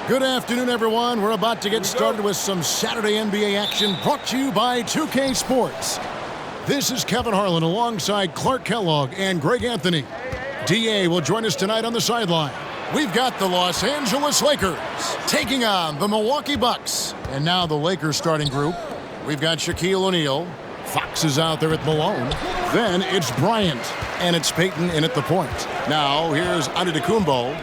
Good afternoon, everyone. We're about to get started with some Saturday NBA action brought to you by 2K Sports. This is Kevin Harlan alongside Clark Kellogg and Greg Anthony. DA will join us tonight on the sideline. We've got the Los Angeles Lakers taking on the Milwaukee Bucks. And now the Lakers starting group. We've got Shaquille O'Neal. Fox is out there at Malone. Then it's Bryant. And it's Payton in at the point. Now here's Antetokounmpo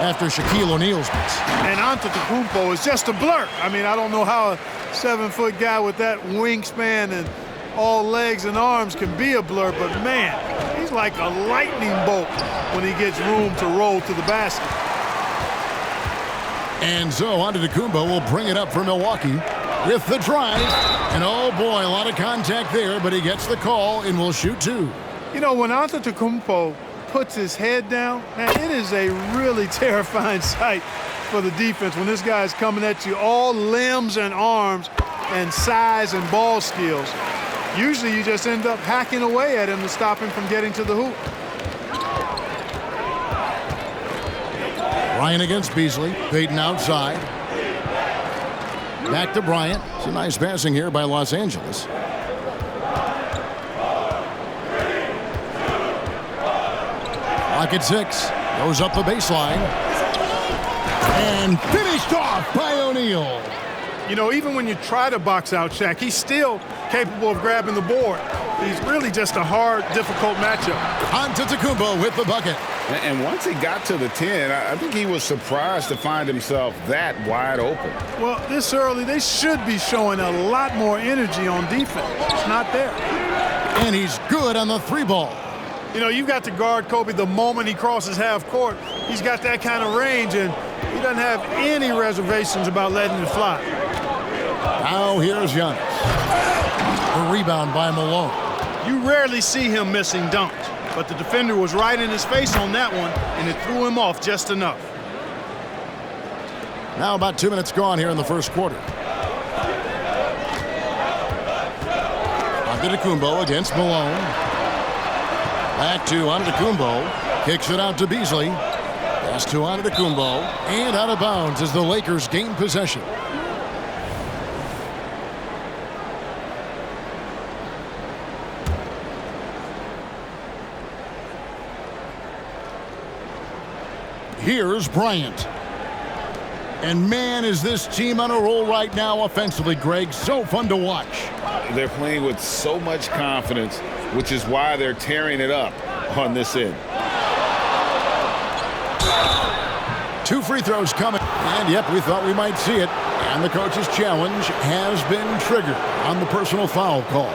after Shaquille O'Neal's miss. And Antetokounmpo is just a blur. I mean, I don't know how a 7-foot guy with that wingspan and all legs and arms can be a blur, but man, he's like a lightning bolt when he gets room to roll to the basket. And so Antetokounmpo will bring it up for Milwaukee with the drive. And oh boy, a lot of contact there, but he gets the call and will shoot two. You know, when Antetokounmpo puts his head down, man, it is a really terrifying sight for the defense when this guy's coming at you all limbs and arms and size and ball skills. Usually you just end up hacking away at him to stop him from getting to the hoop. Bryant against Beasley. Payton outside. Back to Bryant. Some nice passing here by Los Angeles. Clock at 6. Goes up the baseline. And finished off by O'Neal. You know, even when you try to box out Shaq, he's still capable of grabbing the board. He's really just a hard, difficult matchup. Antetokounmpo with the bucket. And once he got to the 10, I think he was surprised to find himself that wide open. Well, this early, they should be showing a lot more energy on defense. It's not there. And he's good on the 3-ball. You know, you've got to guard Kobe the moment he crosses half court. He's got that kind of range, and he doesn't have any reservations about letting it fly. Now here's Giannis. The rebound by Malone. You rarely see him missing dunks, but the defender was right in his face on that one, and it threw him off just enough. Now about 2 minutes gone here in the first quarter. Antetokounmpo against Malone. Back to Antetokounmpo. Kicks it out to Beasley. Pass to Antetokounmpo. And out of bounds as the Lakers gain possession. Here's Bryant. And man, is this team on a roll right now offensively, Greg. So fun to watch. They're playing with so much confidence, which is why they're tearing it up on this end. 2 free throws coming. And yep, we thought we might see it. And the coach's challenge has been triggered on the personal foul call.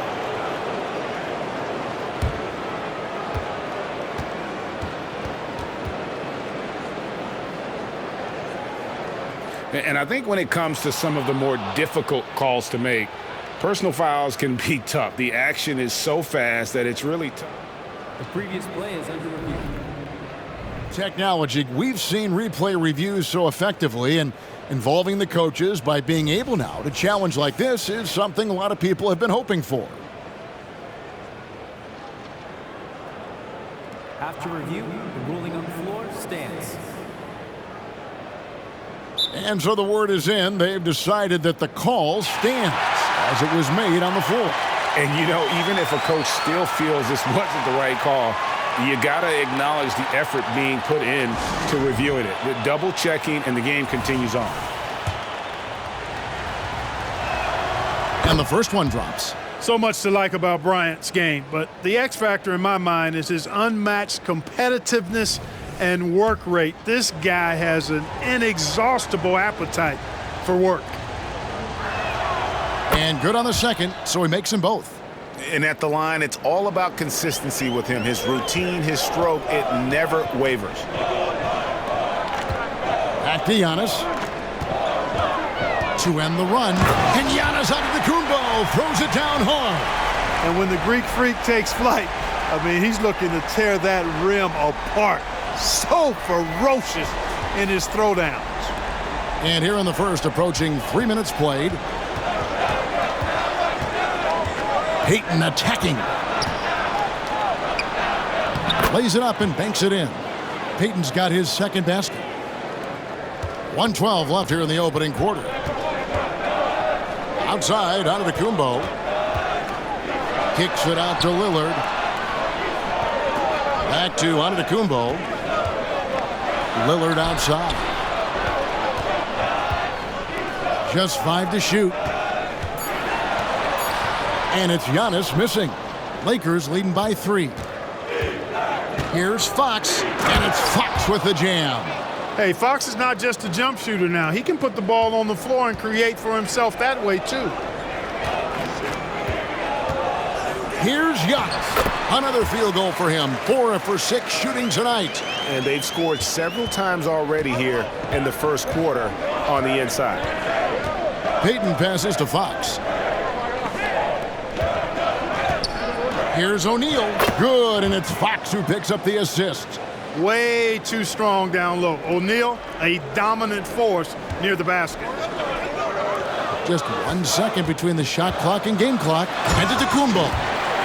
And I think when it comes to some of the more difficult calls to make, personal fouls can be tough. The action is so fast that it's really tough. The previous play is under review. Technology. We've seen replay reviews so effectively, and involving the coaches by being able now to challenge like this is something a lot of people have been hoping for. After review, the ruling on the floor stands. And so the word is in. They've decided that the call stands as it was made on the floor. And, you know, even if a coach still feels this wasn't the right call, you got to acknowledge the effort being put in to reviewing it. The double checking, and the game continues on. And the first one drops. So much to like about Bryant's game, but the X factor in my mind is his unmatched competitiveness and work rate. This guy has an inexhaustible appetite for work. And good on the second, so he makes them both. And at the line, it's all about consistency with him. His routine, his stroke, it never wavers. Back to Giannis. To end the run. And Giannis Antetokounmpo throws it down hard. And when the Greek freak takes flight, I mean, he's looking to tear that rim apart. So ferocious in his throwdowns. And here in the first, approaching 3 minutes played. Payton attacking. Lays it up and banks it in. Payton's got his second basket. 1:12 left here in the opening quarter. Outside, Antetokounmpo. Kicks it out to Lillard. Back to Antetokounmpo. Lillard outside. Just 5 to shoot. And it's Giannis missing. Lakers leading by 3. Here's Fox, and it's Fox with the jam. Hey, Fox is not just a jump shooter now. He can put the ball on the floor and create for himself that way, too. Here's Giannis. Another field goal for him. 4 for 6 shooting tonight. And they've scored several times already here in the first quarter on the inside. Payton passes to Fox. Here's O'Neal. Good, and it's Fox who picks up the assist. Way too strong down low. O'Neal, a dominant force near the basket. Just 1 second between the shot clock and game clock. Antetokounmpo.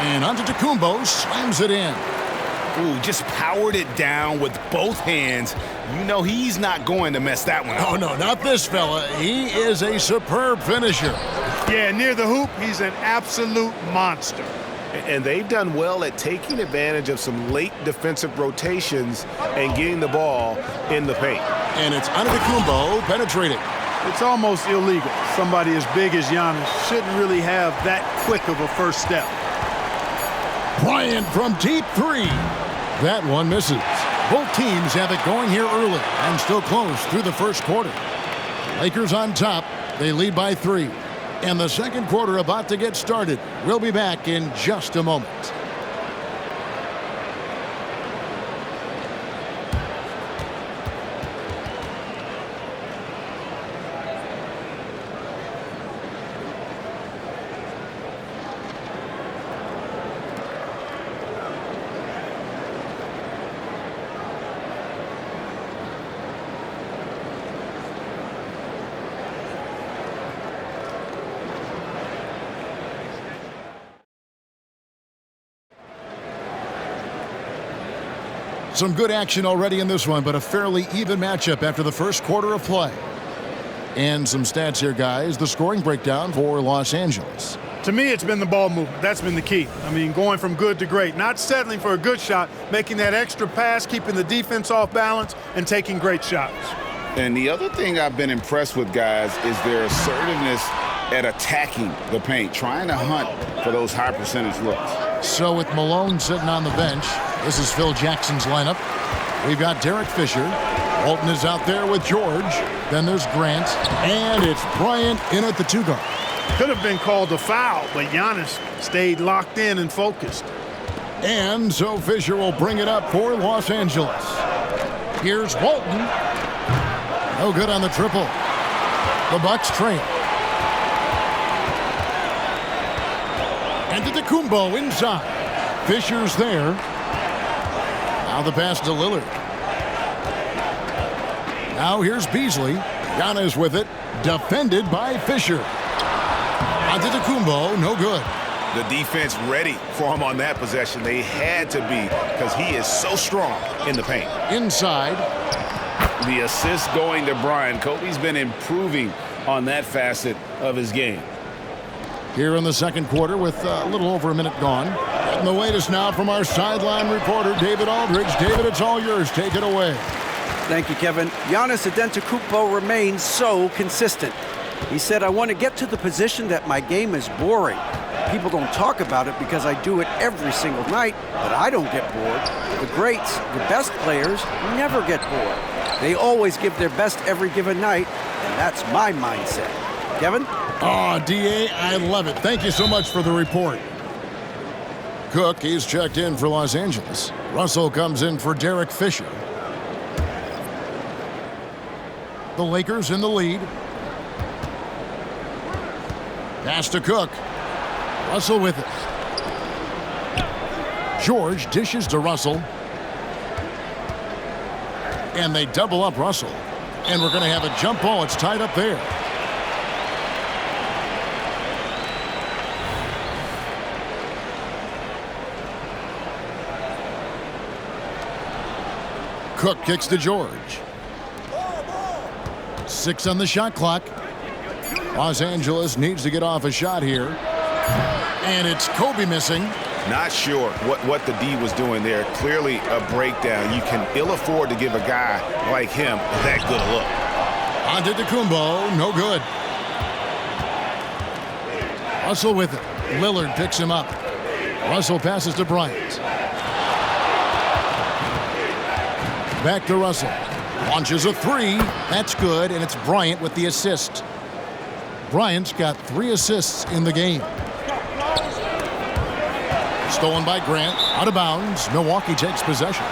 And Antetokounmpo slams it in. Ooh, just powered it down with both hands. You know he's not going to mess that one up. Oh, no, not this fella. He is a superb finisher. Yeah, near the hoop, he's an absolute monster. And they've done well at taking advantage of some late defensive rotations and getting the ball in the paint. And it's Antetokounmpo penetrating. It's almost illegal. Somebody as big as Giannis shouldn't really have that quick of a first step. Bryant from deep 3. That one misses. Both teams have it going here early and still close through the first quarter. Lakers on top. They lead by 3. And the second quarter about to get started. We'll be back in just a moment. Some good action already in this one, but a fairly even matchup after the first quarter of play. And some stats here, guys. The scoring breakdown for Los Angeles. To me, it's been the ball movement. That's been the key. I mean, going from good to great. Not settling for a good shot, making that extra pass, keeping the defense off balance, and taking great shots. And the other thing I've been impressed with, guys, is their assertiveness at attacking the paint, trying to hunt for those high percentage looks. So with Malone sitting on the bench, this is Phil Jackson's lineup. We've got Derek Fisher. Walton is out there with George. Then there's Grant. And it's Bryant in at the 2 guard. Could have been called a foul, but Giannis stayed locked in and focused. And so Fisher will bring it up for Los Angeles. Here's Walton. No good on the triple. The Bucks trail. Antetokounmpo inside. Fisher's there. Now the pass to Lillard. Now here's Beasley. Giannis with it. Defended by Fisher. Antetokounmpo, no good. The defense ready for him on that possession. They had to be because he is so strong in the paint. Inside. The assist going to Bryant. Kobe's been improving on that facet of his game. Here in the second quarter with a little over a minute gone. And the latest now from our sideline reporter, David Aldridge. David, it's all yours. Take it away. Thank you, Kevin. Giannis Antetokounmpo remains so consistent. He said, I want to get to the position that my game is boring. People don't talk about it because I do it every single night, but I don't get bored. The greats, the best players, never get bored. They always give their best every given night, and that's my mindset. Kevin? Oh, D.A., I love it. Thank you so much for the report. Cook, he's checked in for Los Angeles. Russell comes in for Derek Fisher. The Lakers in the lead. Pass to Cook. Russell with it. George dishes to Russell. And they double up Russell. And we're going to have a jump ball. It's tied up there. Cook kicks to George. 6 on the shot clock. Los Angeles needs to get off a shot here. And it's Kobe missing. Not sure what the D was doing there. Clearly a breakdown. You can ill afford to give a guy like him that good a look. Antetokounmpo, no good. Russell with it. Lillard picks him up. Russell passes to Bryant. Back to Russell. Launches a 3. That's good, and it's Bryant with the assist. Bryant's got 3 assists in the game. Stolen by Grant. Out of bounds. Milwaukee takes possession.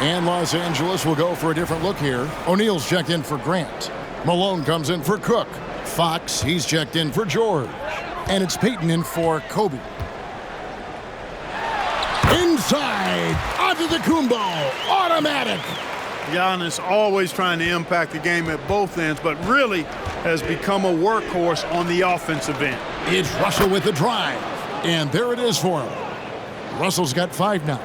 And Los Angeles will go for a different look here. O'Neal's checked in for Grant. Malone comes in for Cook. Fox, he's checked in for George. And it's Payton in for Kobe. Inside. Antetokounmpo. Automatic. Giannis always trying to impact the game at both ends, but really has become a workhorse on the offensive end. It's Russell with the drive. And there it is for him. Russell's got 5 now.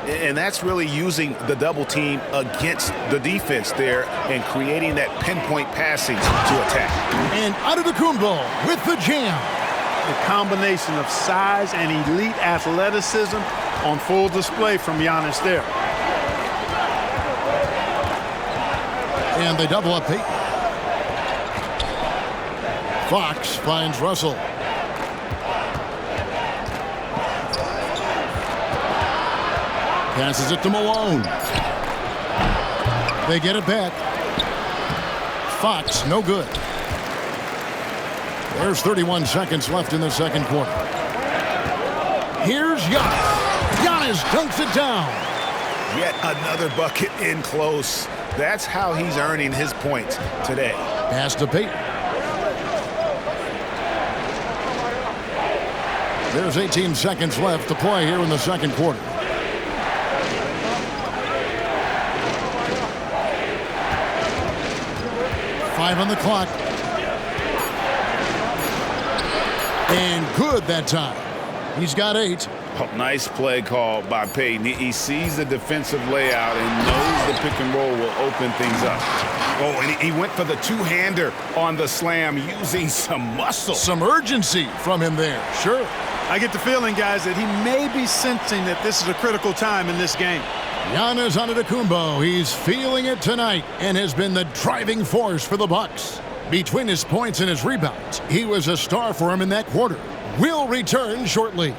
And that's really using the double team against the defense there and creating that pinpoint passing to attack. And Antetokounmpo with the jam. The combination of size and elite athleticism on full display from Giannis there. And they double up Payton. Fox finds Russell. Passes it to Malone. They get it back. Fox, no good. There's 31 seconds left in the second quarter. Here's Giannis. Giannis dunks it down. Yet another bucket in close. That's how he's earning his points today. Pass to Payton. There's 18 seconds left to play here in the second quarter. Five on the clock. And good that time. He's got 8. Oh, nice play call by Payton. He sees the defensive layout and knows the pick and roll will open things up. Oh, and he went for the two-hander on the slam using some muscle. Some urgency from him there. Sure. I get the feeling, guys, that he may be sensing that this is a critical time in this game. Giannis Antetokounmpo, he's feeling it tonight and has been the driving force for the Bucks. Between his points and his rebounds, he was a star for him in that quarter. We'll return shortly.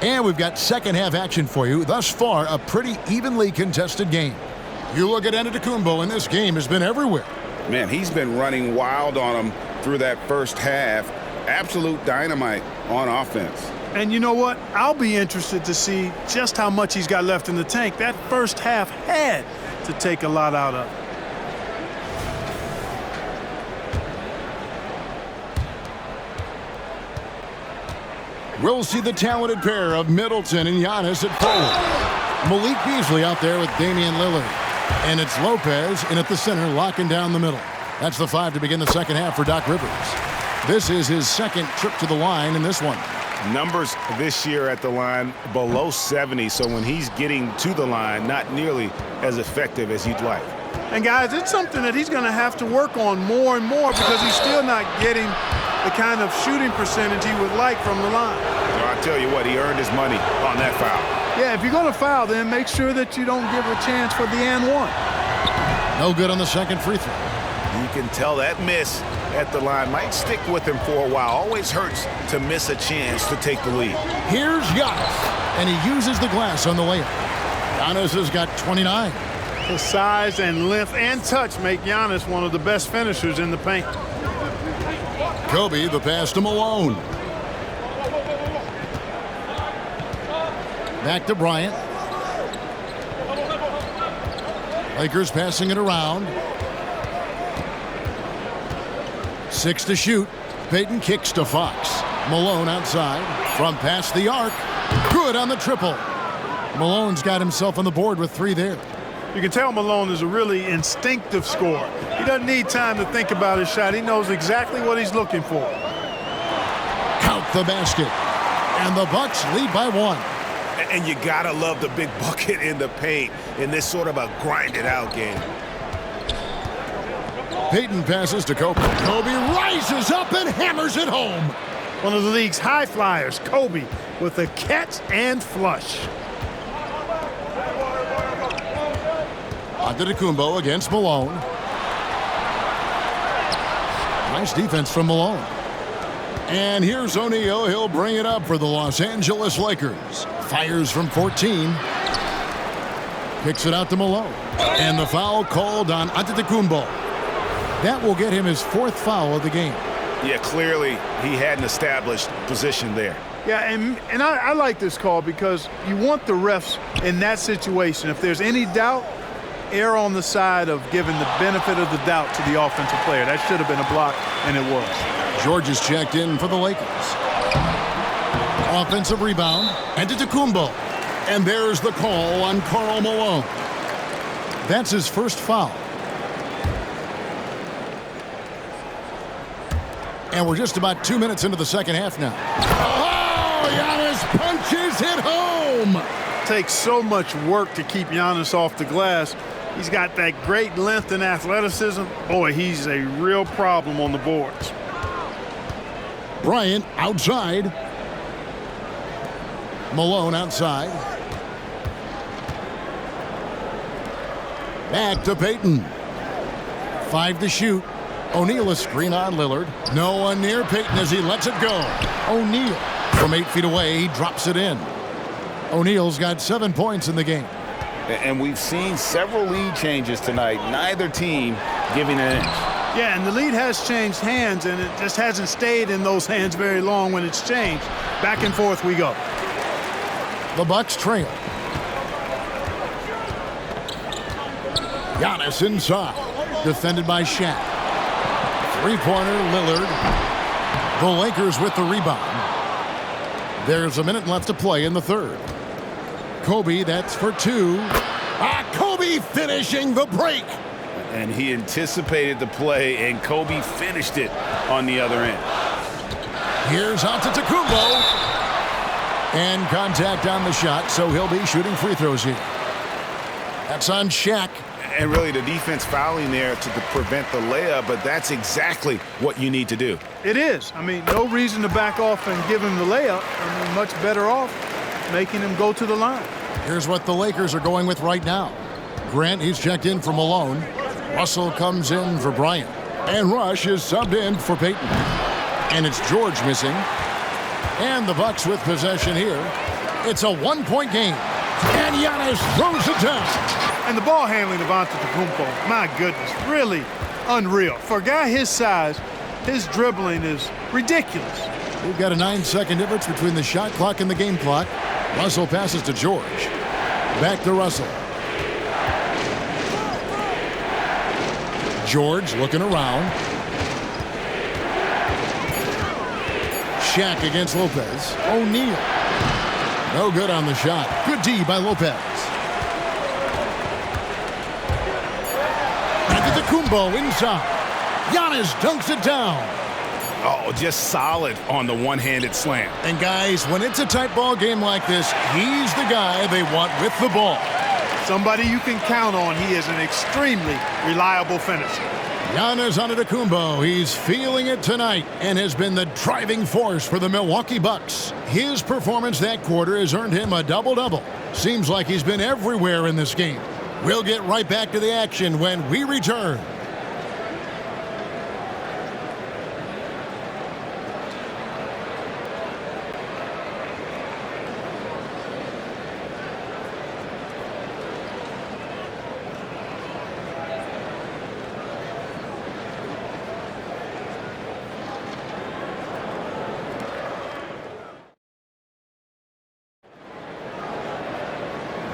And we've got second half action for you. Thus far, a pretty evenly contested game. You look at Antetokounmpo, and this game has been everywhere. Man, he's been running wild on him through that first half. Absolute dynamite on offense. And you know what? I'll be interested to see just how much he's got left in the tank. That first half had to take a lot out of. We'll see the talented pair of Middleton and Giannis at forward. Malik Beasley out there with Damian Lillard. And it's Lopez in at the center, locking down the middle. That's the 5 to begin the second half for Doc Rivers. This is his second trip to the line in this one. Numbers this year at the line below 70, so when he's getting to the line, not nearly as effective as you'd like. And guys, it's something that he's going to have to work on more and more because he's still not getting the kind of shooting percentage he would like from the line. Well, I tell you what, he earned his money on that foul. Yeah, if you're going to foul, then make sure that you don't give a chance for the and one. No good on the second free throw. You can tell that miss at the line might stick with him for a while. Always hurts to miss a chance to take the lead. Here's Giannis, and he uses the glass on the layup. Giannis has got 29. His size and length and touch make Giannis one of the best finishers in the paint. Kobe, the pass to Malone. Back to Bryant. Lakers passing it around. 6 to shoot. Payton kicks to Fox. Malone outside. From past the arc. Good on the triple. Malone's got himself on the board with 3 there. You can tell Malone is a really instinctive scorer. He doesn't need time to think about his shot. He knows exactly what he's looking for. Count the basket. And the Bucks lead by 1. And you gotta love the big bucket in the paint in this sort of a grinded-out game. Payton passes to Kobe. Kobe rises up and hammers it home. One of the league's high flyers, Kobe, with a catch and flush. Antetokounmpo against Malone. Nice defense from Malone. And here's O'Neal. He'll bring it up for the Los Angeles Lakers. Fires from 14. Kicks it out to Malone. And the foul called on Antetokounmpo. That will get him his 4th foul of the game. Yeah, clearly he had an established position there. Yeah, and I like this call because you want the refs in that situation. If there's any doubt, err on the side of giving the benefit of the doubt to the offensive player. That should have been a block, and it was. George is checked in for the Lakers. Offensive rebound. Antetokounmpo. And there's the call on Karl Malone. That's his 1st foul. And we're just about 2 minutes into the second half now. Oh, Giannis punches it home. Takes so much work to keep Giannis off the glass. He's got that great length and athleticism. Boy, he's a real problem on the boards. Bryant outside. Malone outside. Back to Payton. 5 to shoot. O'Neal a screen on Lillard. No one near Payton as he lets it go. O'Neal from 8 feet away. He drops it in. O'Neal's got 7 points in the game. And we've seen several lead changes tonight. Neither team giving an inch. Yeah, and the lead has changed hands, and it just hasn't stayed in those hands very long when it's changed. Back and forth we go. The Bucks trail. Giannis inside. Defended by Shaq. 3-pointer, Lillard. The Lakers with the rebound. There's a minute left to play in the 3rd. Kobe, that's for 2. Kobe finishing the break. And he anticipated the play, and Kobe finished it on the other end. Here's Antetokounmpo. And contact on the shot, so he'll be shooting free throws here. That's on Shaq. And really the defense fouling there to prevent the layup, but that's exactly what you need to do. It is. I mean, no reason to back off and give him the layup. I mean, much better off making him go to the line. Here's what the Lakers are going with right now. Grant, he's checked in for Malone. Russell comes in for Bryant. And Rush is subbed in for Payton. And it's George missing. And the Bucks with possession here. It's a 1-point game. And Giannis throws it down. And the ball handling of Antetokounmpo, my goodness, really unreal. For a guy his size, his dribbling is ridiculous. We've got a 9-second difference between the shot clock and the game clock. Russell passes to George. Back to Russell. George looking around. Shaq against Lopez. O'Neal. No good on the shot. Good D by Lopez. Antetokounmpo inside. Giannis dunks it down. Oh, just solid on the one-handed slam. And guys, when it's a tight ball game like this, he's the guy they want with the ball. Somebody you can count on. He is an extremely reliable finisher. Giannis Antetokounmpo, he's feeling it tonight and has been the driving force for the Milwaukee Bucks. His performance that quarter has earned him a double-double. Seems like he's been everywhere in this game. We'll get right back to the action when we return.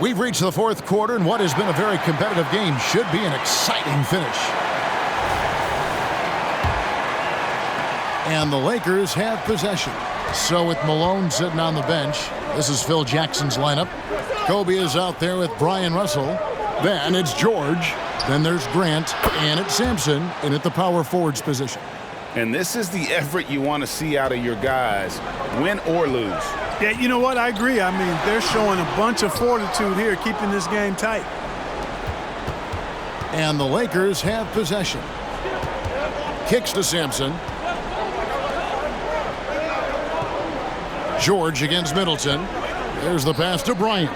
We've reached the fourth quarter, and what has been a very competitive game should be an exciting finish. And the Lakers have possession. So with Malone sitting on the bench, this is Phil Jackson's lineup. Kobe is out there with Brian Russell. Then it's George. Then there's Grant, and it's Sampson in at the power forwards position. And this is the effort you want to see out of your guys, win or lose. Yeah, you know what? I agree. I mean, they're showing a bunch of fortitude here, keeping this game tight. And the Lakers have possession. Kicks to Sampson. George against Middleton. There's the pass to Bryant.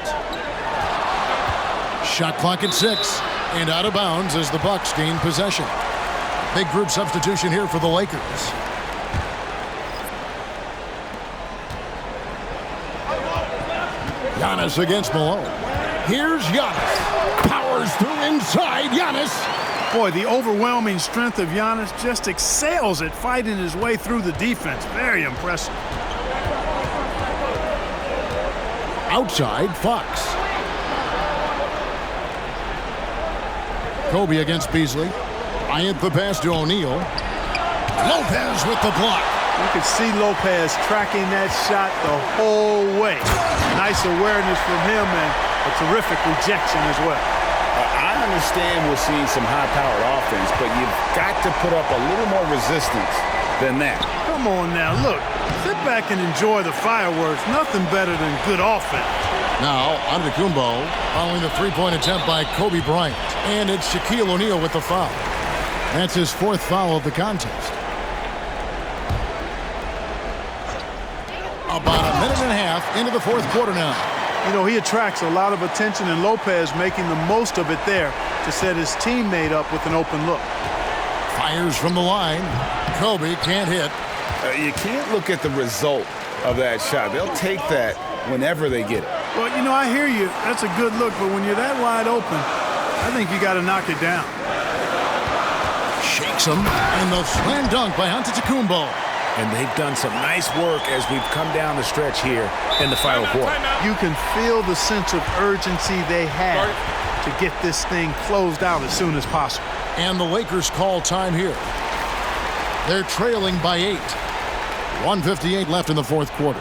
Shot clock at 6. And out of bounds as the Bucks gain possession. Big group substitution here for the Lakers. Giannis against Malone. Here's Giannis. Powers through inside. Giannis. Boy, the overwhelming strength of Giannis just excels at fighting his way through the defense. Very impressive. Outside, Fox. Kobe against Beasley. Bryant the pass to O'Neal. Lopez with the block. You could see Lopez tracking that shot the whole way. Nice awareness from him and a terrific rejection as well. I understand we're seeing some high-powered offense, but you've got to put up a little more resistance than that. Come on now, look. Sit back and enjoy the fireworks. Nothing better than good offense. Now, Antetokounmpo following the three-point attempt by Kobe Bryant. And it's Shaquille O'Neal with the foul. That's his fourth foul of the contest. About a minute and a half into the fourth quarter now. You know, he attracts a lot of attention, and Lopez making the most of it there to set his teammate up with an open look. Fires from the line. Kobe can't hit. You can't look at the result of that shot. They'll take that whenever they get it. Well, you know, I hear you. That's a good look, but when you're that wide open, I think you got to knock it down. Shakes him, and the slam dunk by Antetokounmpo. And they've done some nice work as we've come down the stretch here in the final quarter. You can feel the sense of urgency they have to get this thing closed out as soon as possible. And the Lakers call time here. They're trailing by 8. 1:58 left in the fourth quarter.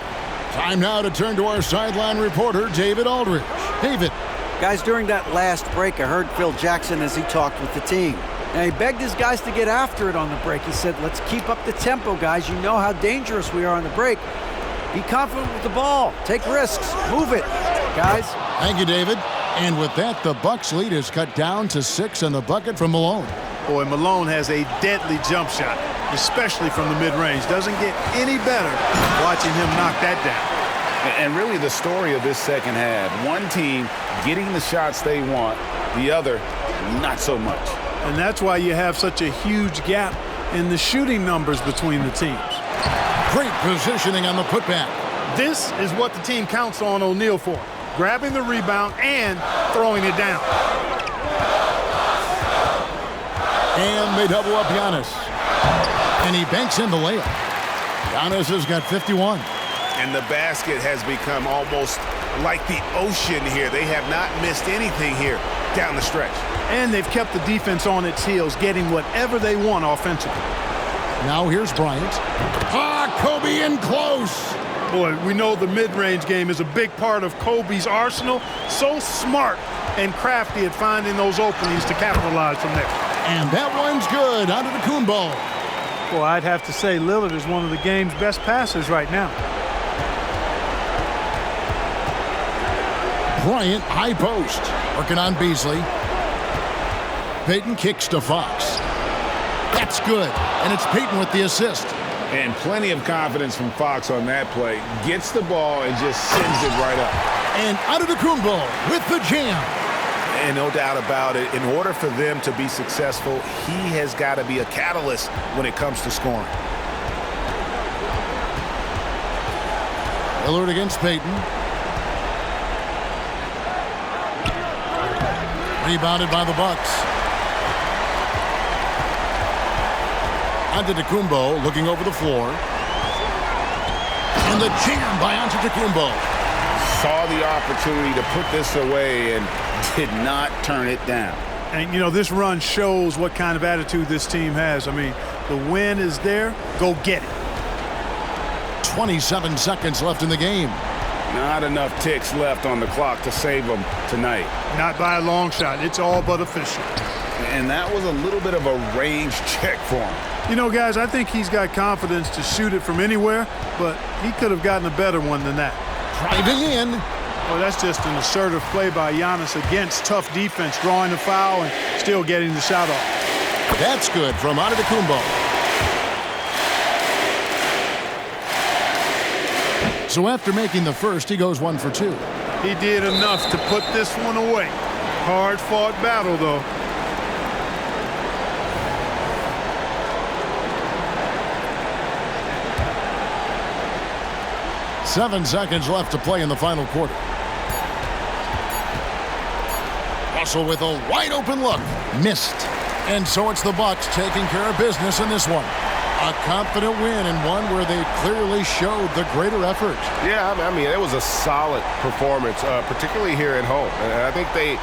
Time now to turn to our sideline reporter, David Aldridge. David. Guys, during that last break, I heard Phil Jackson as he talked with the team. Now, he begged his guys to get after it on the break. He said, let's keep up the tempo, guys. You know how dangerous we are on the break. Be confident with the ball. Take risks. Move it, guys. Thank you, David. And with that, the Bucks lead is cut down to 6 and the bucket from Malone. Boy, Malone has a deadly jump shot, especially from the mid-range. Doesn't get any better watching him knock that down. And really the story of this second half, one team getting the shots they want, the other not so much. And that's why you have such a huge gap in the shooting numbers between the teams. Great positioning on the putback. This is what the team counts on O'Neal for, grabbing the rebound and throwing it down. And they double up Giannis. And he banks in the layup. Giannis has got 51. And the basket has become almost like the ocean here. They have not missed anything here down the stretch. And they've kept the defense on its heels, getting whatever they want offensively. Now here's Bryant. Kobe in close. Boy, we know the mid-range game is a big part of Kobe's arsenal. So smart and crafty at finding those openings to capitalize from there. And that one's good. Antetokounmpo. Well, I'd have to say Lillard is one of the game's best passers right now. Bryant, high post. Working on Beasley. Payton kicks to Fox. That's good, and it's Payton with the assist. And plenty of confidence from Fox on that play. Gets the ball and just sends it right up. And Antetokounmpo with the jam. And no doubt about it, in order for them to be successful, he has got to be a catalyst when it comes to scoring. Lillard against Payton. Rebounded by the Bucks. Antetokounmpo looking over the floor. And the jam by Antetokounmpo. Saw the opportunity to put this away and did not turn it down. And, you know, this run shows what kind of attitude this team has. I mean, the win is there. Go get it. 27 seconds left in the game. Not enough ticks left on the clock to save them tonight. Not by a long shot. It's all but official. And that was a little bit of a range check for him. You know, guys, I think he's got confidence to shoot it from anywhere, but he could have gotten a better one than that. Driving in. Well, that's just an assertive play by Giannis against tough defense, drawing the foul and still getting the shot off. That's good from Antetokounmpo. So after making the first, he goes 1 for 2. He did enough to put this one away. Hard-fought battle, though. Seven seconds left to play in the final quarter. Russell with a wide-open look. Missed. And so it's the Bucks taking care of business in this one. A confident win and one where they clearly showed the greater effort. Yeah, I mean, it was a solid performance, particularly here at home. And I think they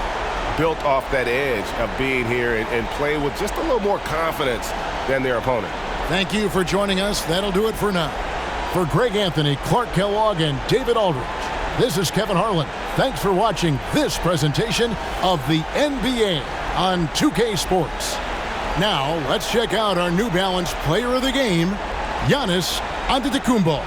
built off that edge of being here and play with just a little more confidence than their opponent. Thank you for joining us. That'll do it for now. For Greg Anthony, Clark Kellogg, and David Aldridge, this is Kevin Harlan. Thanks for watching this presentation of the NBA on 2K Sports. Now, let's check out our New Balance player of the game, Giannis Antetokounmpo.